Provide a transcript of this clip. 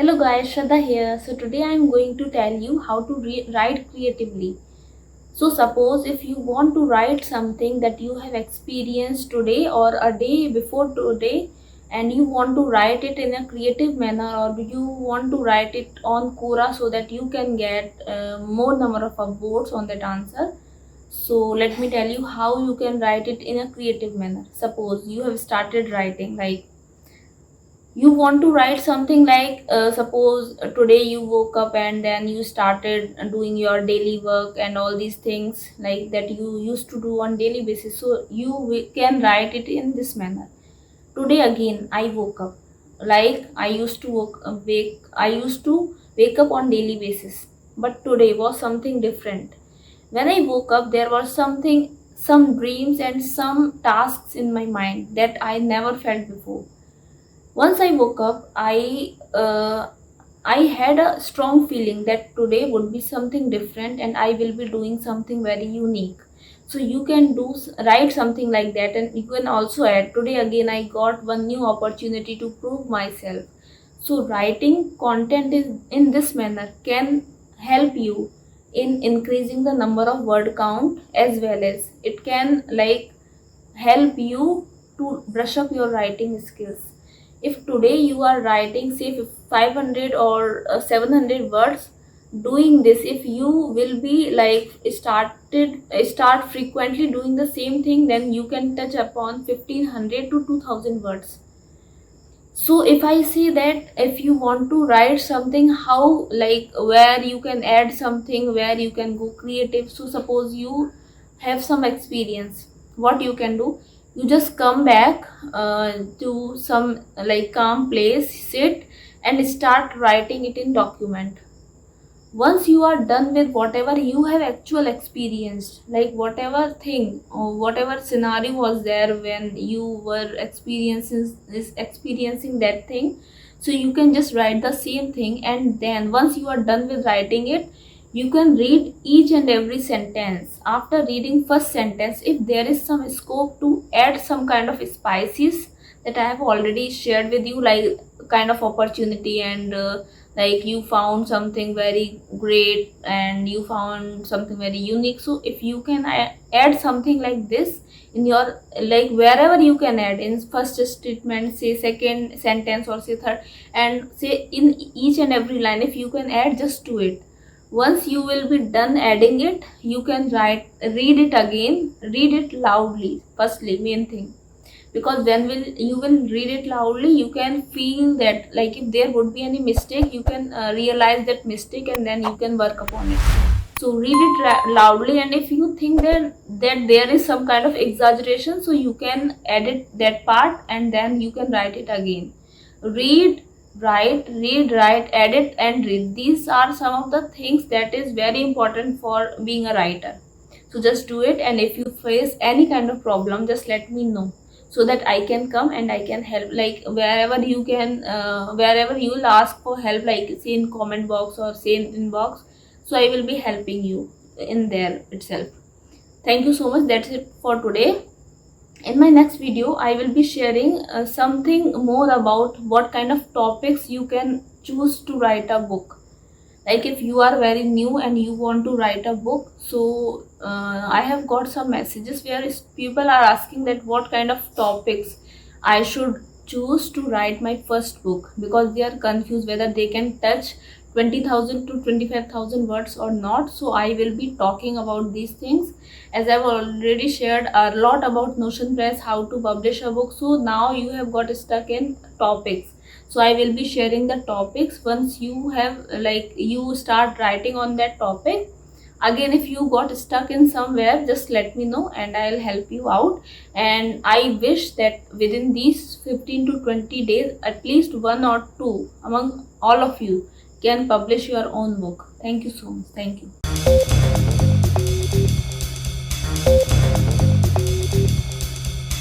Hello guys, Shraddha here. So today I am going to tell you how to write creatively. So suppose if you want to write something that you have experienced today or a day before today, and you want to write it in a creative manner, or you want to write it on Quora so that you can get more number of votes on that answer. So let me tell you how you can write it in a creative manner. Suppose you have started writing, like you want to write something like suppose today you woke up and then you started doing your daily work and all these things like that you used to do on daily basis, so you can write it in this manner. Today again I woke up, like I used to wake up on daily basis, but today was something different. When I woke up, there was some dreams and some tasks in my mind that I never felt before. Once I woke up, I had a strong feeling that today would be something different and I will be doing something very unique. So you can write something like that, and you can also add today again I got one new opportunity to prove myself. So writing content in this manner can help you in increasing the number of word count, as well as it can like help you to brush up your writing skills. If today you are writing say 500 or 700 words, doing this, if you will be like start frequently doing the same thing, then you can touch upon 1500 to 2000 words. So if I say that if you want to write something, how like where you can add something, where you can go creative. So suppose you have some experience, what you can do, you just come back to some like calm place, sit and start writing it in document. Once you are done with whatever you have actual experienced, like whatever thing or whatever scenario was there when you were experiencing that thing, so you can just write the same thing, and then once you are done with writing it, you can read each and every sentence. After reading first sentence, if there is some scope to add some kind of spices that I have already shared with you, like kind of opportunity, and like you found something very great and you found something very unique, so if you can add something like this in your, like wherever you can add in first statement, say second sentence, or say third, and say in each and every line, if you can add, just do it. Once you will be done adding it, you can read it again, read it loudly, firstly main thing, because when you will read it loudly, you can feel that like if there would be any mistake, you can realize that mistake and then you can work upon it. So read it loudly, and if you think that there is some kind of exaggeration, so you can edit that part and then you can write it again. Read, write, read, write, edit and read, these are some of the things that is very important for being a writer. So just do it, and if you face any kind of problem, just let me know so that I can come and I can help, like wherever you can wherever you will ask for help, like say in comment box or say in inbox, so I will be helping you in there itself. Thank you so much, that's it for today. In my next video I will be sharing something more about what kind of topics you can choose to write a book. Like if you are very new and you want to write a book, so I have got some messages where people are asking that what kind of topics I should choose to write my first book, because they are confused whether they can touch 20,000 to 25,000 words or not. So I will be talking about these things, as I've already shared a lot about Notion Press, how to publish a book. So now you have got stuck in topics, so I will be sharing the topics. Once you have like you start writing on that topic, again if you got stuck in somewhere, just let me know and I'll help you out. And I wish that within these 15 to 20 days, at least one or two among all of you can publish your own book. Thank you so much. Thank you.